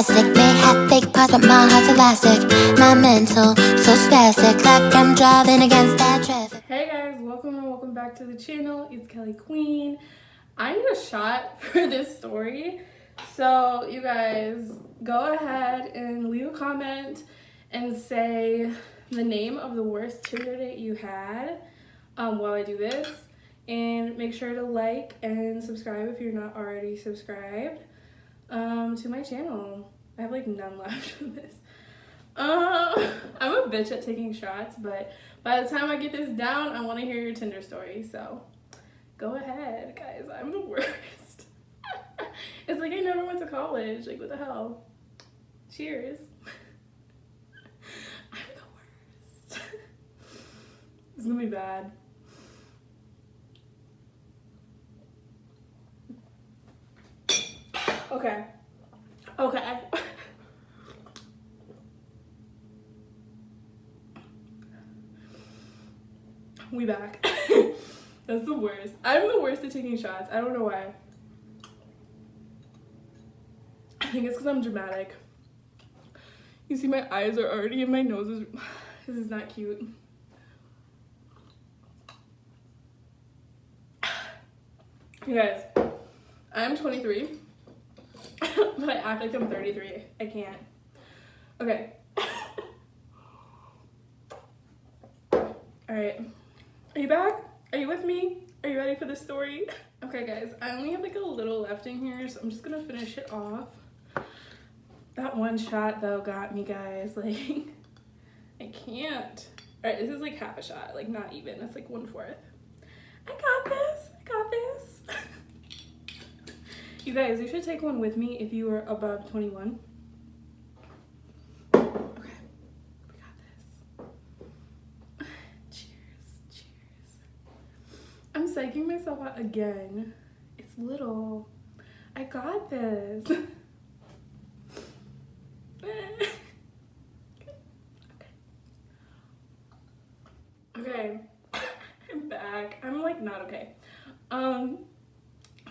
plastic. They have fake parts, but my heart's elastic. My mental so spastic, like I'm driving against that traffic. Hey guys, welcome back to the channel. It's Kelly Queen. I need a shot for this story, so you guys go ahead and leave a comment and say the name of the worst Tinder date you had while I do this, and make sure to like and subscribe if you're not already subscribed to my channel. I have like none left of this. I'm a bitch at taking shots, but by the time I get this down, I want to hear your Tinder story, so go ahead, guys. I'm the worst. It's like I never went to college. Like, what the hell? Cheers. I'm the worst. It's gonna be bad. Okay. We back. That's the worst. I'm the worst at taking shots. I don't know why. I think it's because I'm dramatic. You see my eyes are already in my nose. This is not cute. You guys, I'm 23, but I act like I'm 33. I can't. Okay. Alright. Are you back? Are you with me? Are you ready for the story? Okay guys, I only have like a little left in here, so I'm just gonna finish it off. That one shot though got me, guys. Like, I can't. Alright, this is like half a shot, like not even. That's like 1/4. I got this. You guys, you should take one with me if you are above 21. Okay, we got this. Cheers. I'm psyching myself out again. It's little. I got this. Okay. I'm back. I'm like not okay.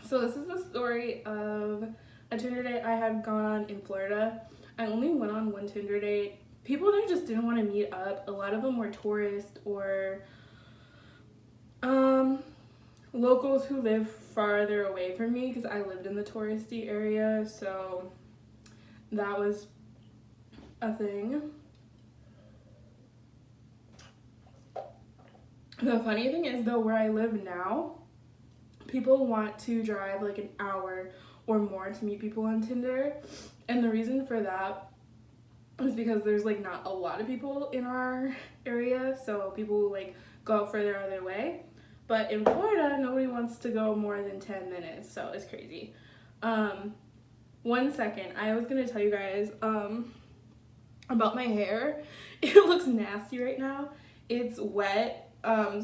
So this is the story of a Tinder date I had gone on in Florida. I only went on one Tinder date. People there just didn't want to meet up. A lot of them were tourists or locals who live farther away from me, because I lived in the touristy area, so that was a thing. The funny thing is though, where I live now, people want to drive like an hour or more to meet people on Tinder, and the reason for that is because there's like not a lot of people in our area, so people like go further out of their way. But in Florida, nobody wants to go more than 10 minutes, so it's crazy. 1 second, I was gonna tell you guys about my hair. It looks nasty right now. It's wet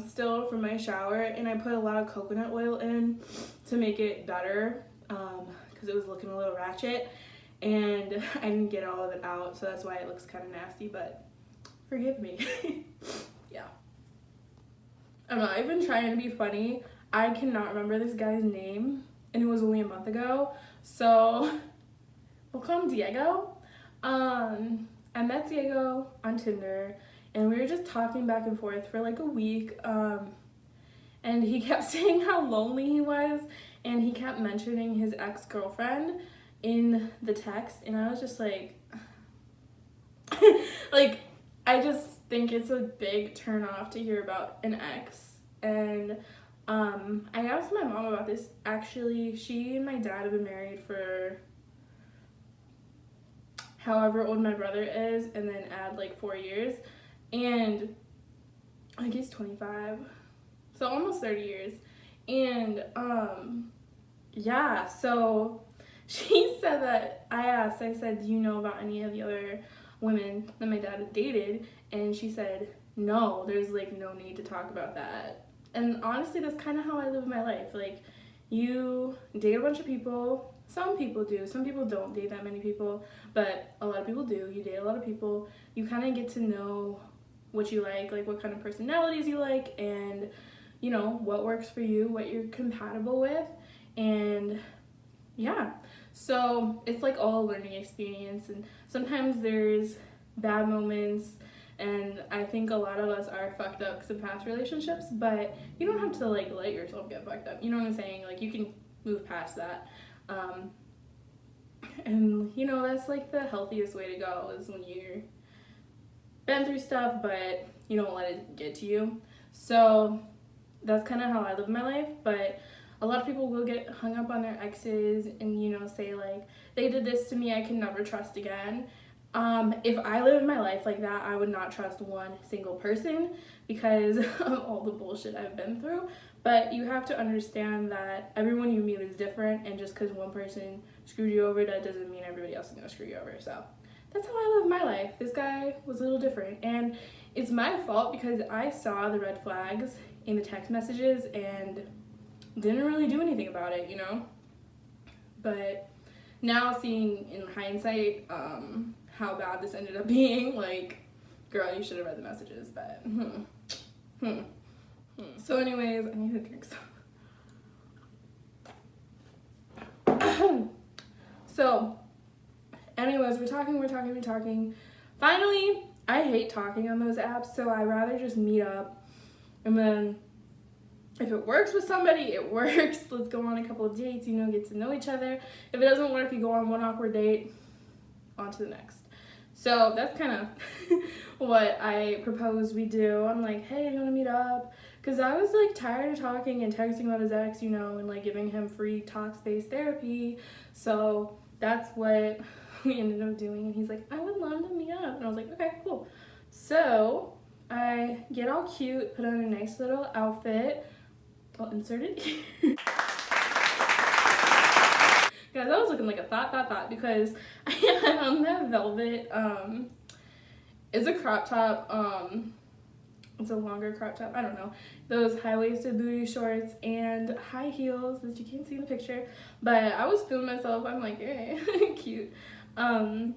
still from my shower, and I put a lot of coconut oil in to make it better because it was looking a little ratchet, and I didn't get all of it out, so that's why it looks kind of nasty, but forgive me. Yeah, I'm not even trying to be funny. I cannot remember this guy's name, and it was only a month ago, so we'll call him Diego. I met Diego on Tinder, and we were just talking back and forth for like a week, and he kept saying how lonely he was, and he kept mentioning his ex-girlfriend in the text, and I was just like, like, I just think it's a big turn off to hear about an ex. And I asked my mom about this. Actually, she and my dad have been married for however old my brother is, and then add like 4 years, and I think he's 25, so almost 30 years. And yeah, so she said that I said, do you know about any of the other women that my dad had dated? And she said, no, there's like no need to talk about that. And honestly, that's kind of how I live my life. Like, you date a bunch of people. Some people do. Some people don't date that many people, but a lot of people do. You date a lot of people. You kind of get to know what you like what kind of personalities you like, and you know what works for you, what you're compatible with. And yeah, So it's like all a learning experience, and sometimes there's bad moments, and I think a lot of us are fucked up because of past relationships, but you don't have to like let yourself get fucked up. You know what I'm saying? Like you can move past that. And you know, that's like the healthiest way to go is when you're been through stuff, but you don't let it get to you. So that's kind of how I live my life. But a lot of people will get hung up on their exes and, you know, say like, they did this to me, I can never trust again. If I lived my life like that, I would not trust one single person because of all the bullshit I've been through. But you have to understand that everyone you meet is different, and just because one person screwed you over, that doesn't mean everybody else is gonna screw you over. So that's how I live my life. This guy was a little different, and it's my fault because I saw the red flags in the text messages and didn't really do anything about it, you know? But now seeing in hindsight how bad this ended up being, like, girl, you should have read the messages, but So anyways, I need to drink some. So anyways, we're talking. Finally, I hate talking on those apps, so I rather just meet up, and then if it works with somebody, it works. Let's go on a couple of dates, you know, get to know each other. If it doesn't work, you go on one awkward date, on to the next. So that's kind of what I propose we do. I'm like, hey, do you want to meet up? Because I was like tired of talking and texting about his ex, you know, and like giving him free talk-space therapy. So that's what we ended up doing. And he's like, I would love to meet up. And I was like, okay, cool. So I get all cute, put on a nice little outfit. I'll insert it here. Guys, I was looking like a thought because I had on that velvet, it's a crop top, it's a longer crop top, I don't know, those high-waisted booty shorts and high heels that you can't see in the picture, but I was feeling myself, I'm like, hey, cute, and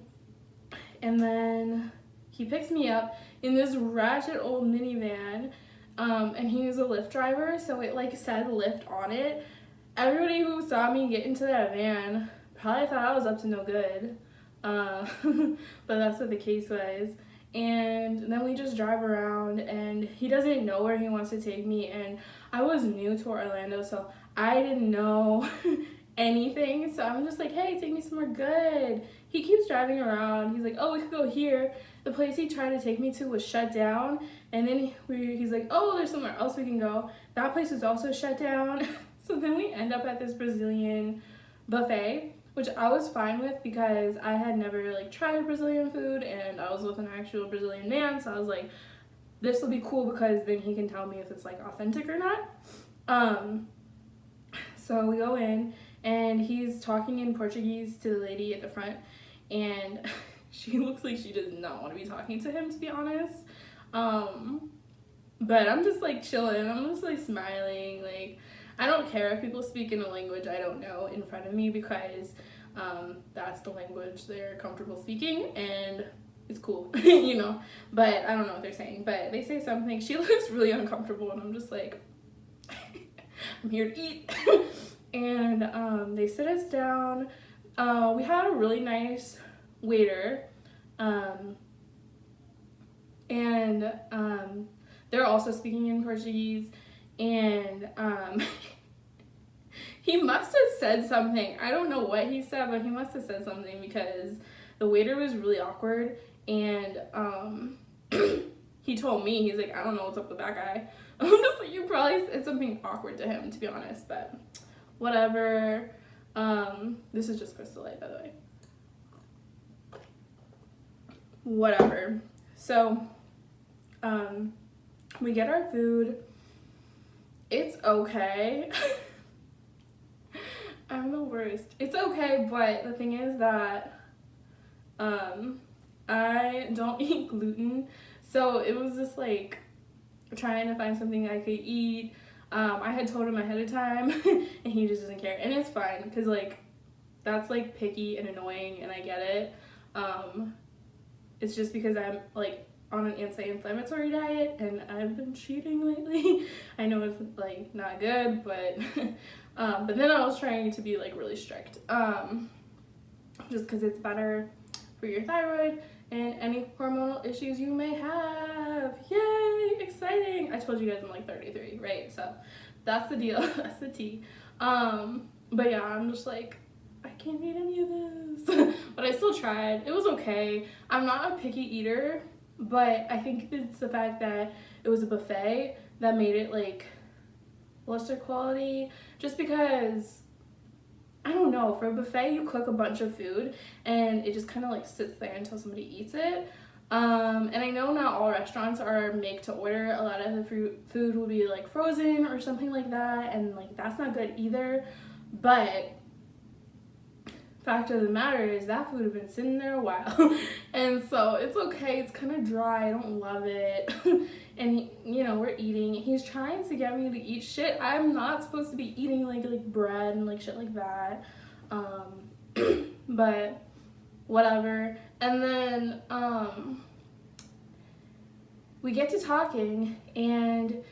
then he picks me up in this ratchet old minivan, and he was a Lyft driver, so it like said Lyft on it. Everybody who saw me get into that van probably thought I was up to no good, but that's what the case was. And then we just drive around, and he doesn't know where he wants to take me, and I was new to Orlando, so I didn't know anything, so I'm just like, hey, take me somewhere good. He keeps driving around. He's like, oh, we could go here. The place he tried to take me to was shut down, and then he's like, oh, there's somewhere else we can go. That place was also shut down. So then we end up at this Brazilian buffet, which I was fine with because I had never like tried Brazilian food, and I was with an actual Brazilian man, so I was like, this will be cool because then he can tell me if it's like authentic or not. So we go in, and he's talking in Portuguese to the lady at the front, and she looks like she does not want to be talking to him, to be honest. But I'm just like chilling, I'm just like smiling, like I don't care if people speak in a language I don't know in front of me because that's the language they're comfortable speaking, and it's cool, you know, but I don't know what they're saying, but they say something, she looks really uncomfortable, and I'm just like, I'm here to eat. And they sit us down. We had a really nice waiter, and they're also speaking in Portuguese, and he must have said something. I don't know what he said, but he must have said something because the waiter was really awkward, and he told me, he's like, I don't know what's up with that guy. I'm just like, you probably said something awkward to him, to be honest, but whatever. This is just Crystal Light, by the way. Whatever. So, we get our food. It's okay. I'm the worst. It's okay, but the thing is that I don't eat gluten, so it was just like trying to find something I could eat. I had told him ahead of time, and he just doesn't care, and it's fine because like that's like picky and annoying, and I get it. It's just because I'm like on an anti-inflammatory diet, and I've been cheating lately. I know it's like not good, but then I was trying to be like really strict. just because it's better for your thyroid and any hormonal issues you may have. Yay, exciting. I told you guys I'm like 33, right? So that's the deal. That's the tea. But yeah, I'm just like, I can't eat any of this. But I still tried. It was okay. I'm not a picky eater, but I think it's the fact that it was a buffet that made it like lesser quality, just because I don't know, for a buffet you cook a bunch of food and it just kind of like sits there until somebody eats it. And I know not all restaurants are make to order. A lot of the food will be like frozen or something like that, and like that's not good either. But fact of the matter is that food has been sitting there a while. And so it's okay. It's kind of dry. I don't love it. And you know, we're eating. He's trying to get me to eat shit I'm not supposed to be eating, like bread and like shit like that. But whatever. And then we get to talking, and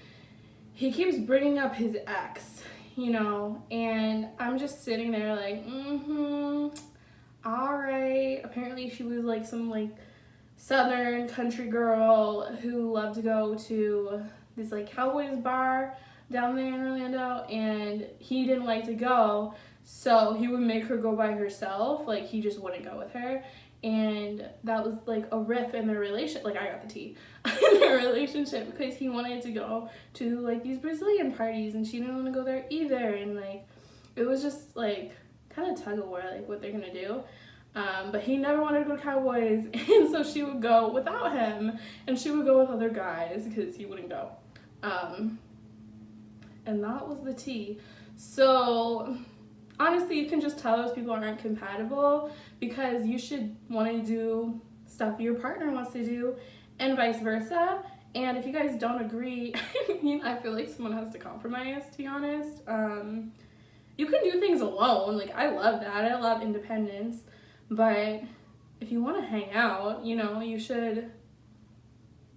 he keeps bringing up his ex, you know, and I'm just sitting there like, all right. Apparently she was like some like southern country girl who loved to go to this like Cowboys bar down there in Orlando, and he didn't like to go, so he would make her go by herself. Like, he just wouldn't go with her, and that was like a riff in their relationship. Like, I got the tea in their relationship, because he wanted to go to like these Brazilian parties and she didn't want to go there either, and like it was just like kind of tug of war, like what they're gonna do. But he never wanted to go to Cowboys, and so she would go without him, and she would go with other guys because he wouldn't go. And that was the tea. So honestly, you can just tell those people aren't compatible, because you should want to do stuff your partner wants to do and vice versa. And if you guys don't agree, I mean, I feel like someone has to compromise, to be honest. You can do things alone. Like, I love that. I love independence. But if you want to hang out, you know, you should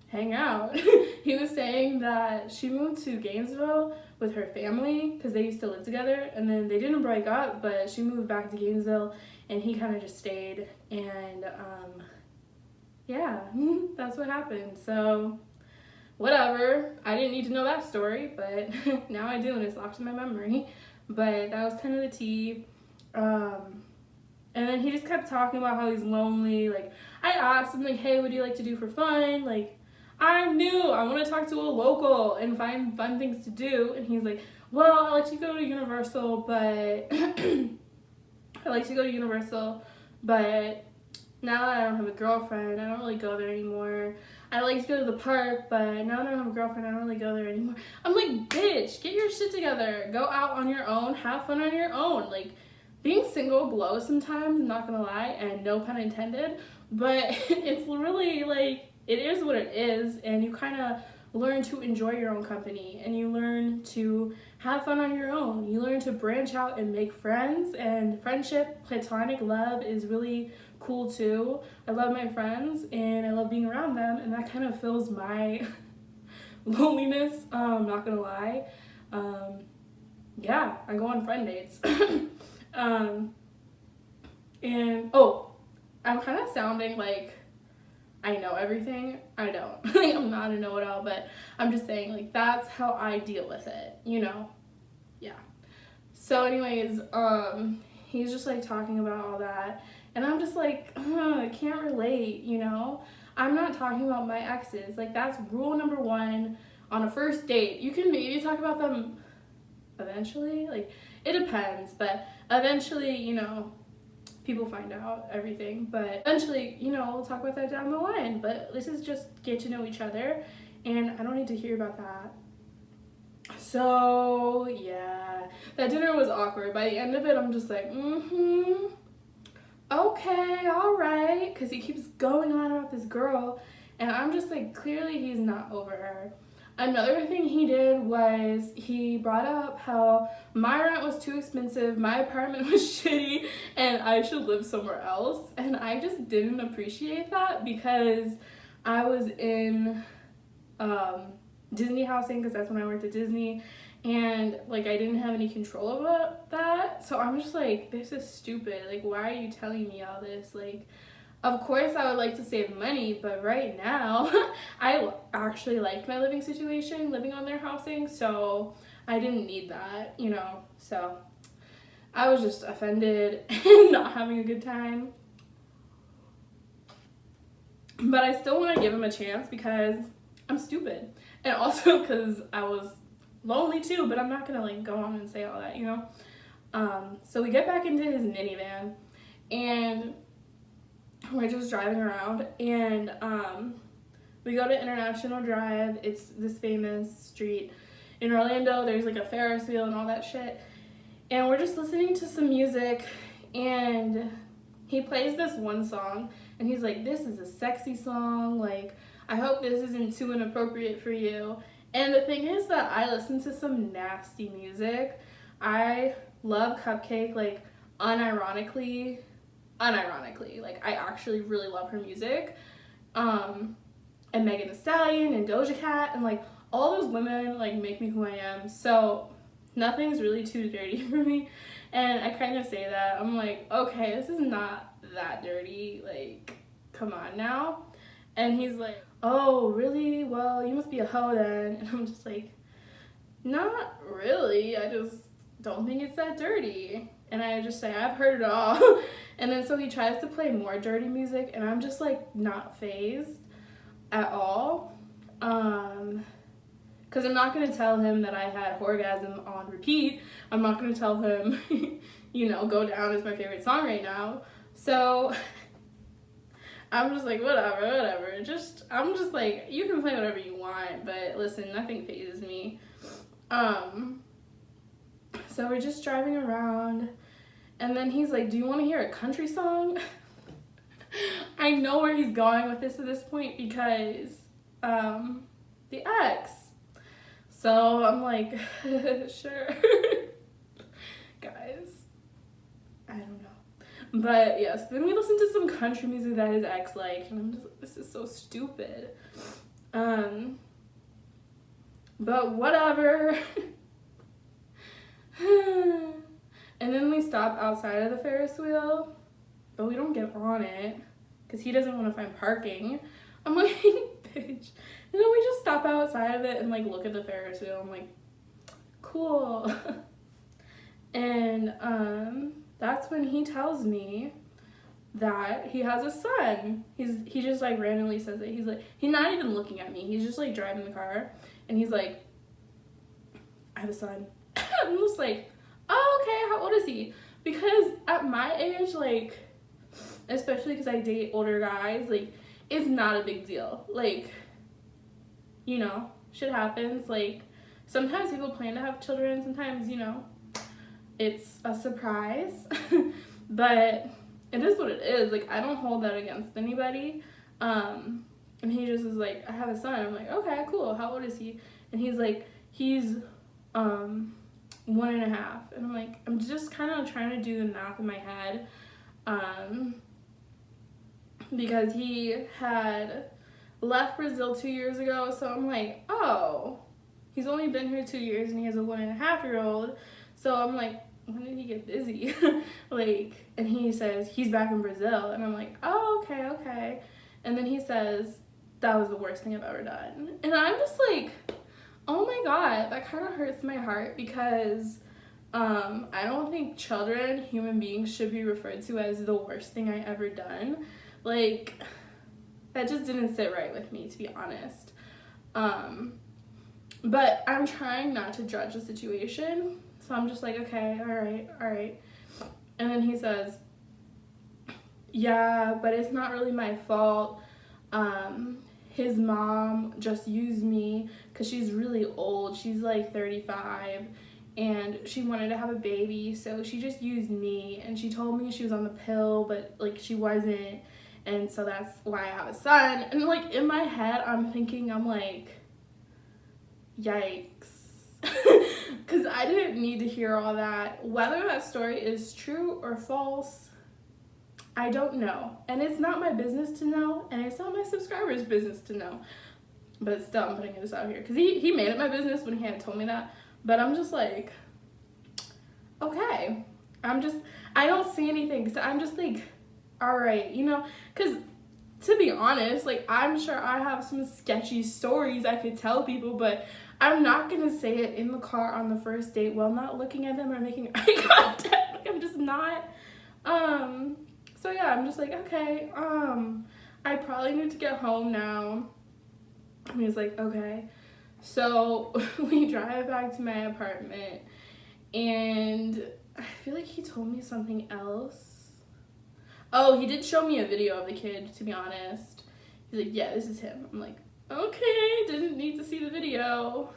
hang out. He was saying that she moved to Gainesville with her family because they used to live together, and then they didn't break up, but she moved back to Gainesville and he kind of just stayed, and yeah, that's what happened. So whatever, I didn't need to know that story, but now I do, and it's locked in my memory. But that was kind of the tea. And then he just kept talking about how he's lonely. Like, I asked him, like, hey, what do you like to do for fun? Like, I'm new. I want to talk to a local and find fun things to do. And he's like, well, I like to go to Universal, but now that I don't have a girlfriend, I don't really go there anymore. I like to go to the park, but now that I don't have a girlfriend, I don't really go there anymore. I'm like, bitch, get your shit together. Go out on your own. Have fun on your own. Like, being single blows sometimes, I'm not gonna lie, and no pun intended, but it's really like, it is what it is, and you kind of learn to enjoy your own company, and you learn to have fun on your own. You learn to branch out and make friends, and friendship, platonic love is really cool too. I love my friends, and I love being around them, and that kind of fills my loneliness, not gonna lie. Yeah, I go on friend dates. And I'm kind of sounding like I know everything. I don't. Like, I'm not a know-it-all, but I'm just saying, like, that's how I deal with it, you know? Yeah. So anyways, he's just like talking about all that, and I'm just like, I can't relate, you know? I'm not talking about my exes. Like, that's rule number one on a first date. You can maybe talk about them eventually, like, it depends, but eventually, you know, people find out everything, but eventually, you know, we'll talk about that down the line. But this is just get to know each other, and I don't need to hear about that. So yeah, that dinner was awkward. By the end of it, I'm just like, okay, all right, because he keeps going on about this girl, and I'm just like, clearly he's not over her. Another thing he did was he brought up how my rent was too expensive, my apartment was shitty, and I should live somewhere else. And I just didn't appreciate that, because I was in Disney housing, because that's when I worked at Disney, and like I didn't have any control about that. So I'm just like, this is stupid. Like, why are you telling me all this? Like, of course I would like to save money, but right now I actually liked my living situation, living on their housing, so I didn't need that, you know. So I was just offended and not having a good time. But I still want to give him a chance because I'm stupid. And also because I was lonely too, but I'm not going to like go on and say all that, you know. So we get back into his minivan and we're just driving around, and we go to International Drive. It's this famous street in Orlando. There's like a Ferris wheel and all that shit. And we're just listening to some music, and he plays this one song, and he's like, this is a sexy song. Like, I hope this isn't too inappropriate for you. And the thing is that I listen to some nasty music. I love Cupcake, like, unironically, like, I actually really love her music. And Megan Thee Stallion and Doja Cat, and like all those women like make me who I am. So nothing's really too dirty for me. And I kind of say that. I'm like, okay, this is not that dirty. Like, come on now. And he's like, oh, really? Well, you must be a hoe then. And I'm just like, not really. I just don't think it's that dirty. And I just say, I've heard it all. And then so he tries to play more dirty music, and I'm just like not fazed at all. Because I'm not going to tell him that I had Orgasm on repeat. I'm not going to tell him, you know, Go Down is my favorite song right now. So I'm just like, whatever. I'm just like, you can play whatever you want, but listen, nothing phases me. So we're just driving around, and then he's like, do you want to hear a country song? I know where he's going with this at this point because the ex. So I'm like, sure. Guys, I don't know. But yes, then we listened to some country music that his ex liked, and I'm just like, this is so stupid. But whatever. And then we stop outside of the Ferris wheel, but we don't get on it because he doesn't want to find parking. I'm like, bitch. And then we just stop outside of it and like look at the Ferris wheel. I'm like, cool. And that's when he tells me that he has a son. He just like randomly says it. He's like, he's not even looking at me. He's just like driving the car, and he's like, I have a son. I'm just like, oh, okay, how old is he? Because at my age, like, especially because I date older guys, like, it's not a big deal. Like, you know, shit happens. Like, sometimes people plan to have children. Sometimes, you know, it's a surprise. But it is what it is. Like, I don't hold that against anybody. And he just is like, I have a son. I'm like, okay, cool. How old is he? And he's like, he's 1.5. And I'm like, I'm just kind of trying to do the math in my head. Because he had left Brazil 2 years ago. So I'm like, oh, he's only been here 2 years and he has a 1.5-year-old. So I'm like, when did he get busy? Like, and he says he's back in Brazil. And I'm like, oh, okay. And then he says, that was the worst thing I've ever done. And I'm just like, oh my God, that kind of hurts my heart because I don't think children, human beings, should be referred to as the worst thing I ever done. Like, that just didn't sit right with me, to be honest. But I'm trying not to judge the situation. So I'm just like, okay, all right. And then he says, yeah, but it's not really my fault. His mom just used me because she's really old. She's like 35 and she wanted to have a baby. So she just used me, and she told me she was on the pill, but like she wasn't. And so that's why I have a son. And like in my head, I'm thinking, I'm like, yikes. Because I didn't need to hear all that. Whether that story is true or false, I don't know. And it's not my business to know, and it's not my subscribers' business to know. But still, I'm putting this out here. Because he made it my business when he had told me that. But I'm just like, okay. I don't see anything. So I'm just like, all right, you know, because to be honest, like, I'm sure I have some sketchy stories I could tell people, but I'm not going to say it in the car on the first date while not looking at them or making eye contact. Like, I'm just not. So yeah, I'm just like, okay, I probably need to get home now. And he's like, okay. So we drive back to my apartment, and I feel like he told me something else. Oh, he did show me a video of the kid, to be honest. He's like, yeah, this is him. I'm like, okay, didn't need to see the video.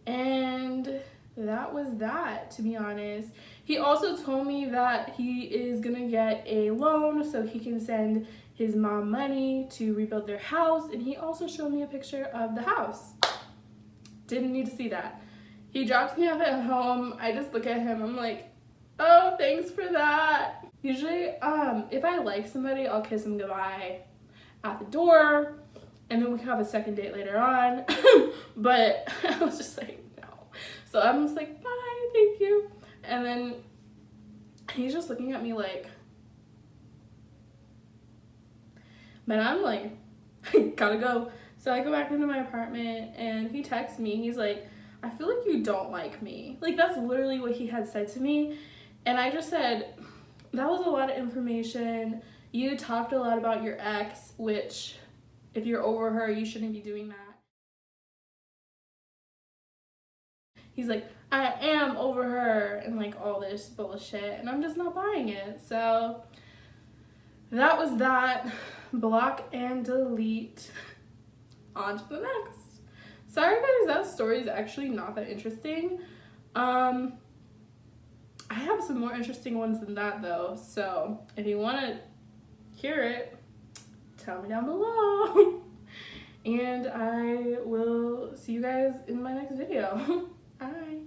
And that was that, to be honest. He also told me that he is gonna get a loan so he can send his mom money to rebuild their house, and he also showed me a picture of the house. Didn't need to see that. He drops me off at home. I just look at him, I'm like, oh, thanks for that. Usually, if I like somebody, I'll kiss them goodbye at the door, and then we can have a second date later on. But I was just like, no. So I'm just like, bye, thank you. And then he's just looking at me like, but I'm like, gotta go. So I go back into my apartment, and he texts me. He's like, I feel like you don't like me. Like, that's literally what he had said to me. And I just said, that was a lot of information. You talked a lot about your ex, which if you're over her, you shouldn't be doing that. He's like, I am over her, and like all this bullshit, and I'm just not buying it. So that was that. Block and delete. On to the next. Sorry guys, that story is actually not that interesting. I have some more interesting ones than that though, so if you want to hear it, tell me down below. And I will see you guys in my next video. Bye.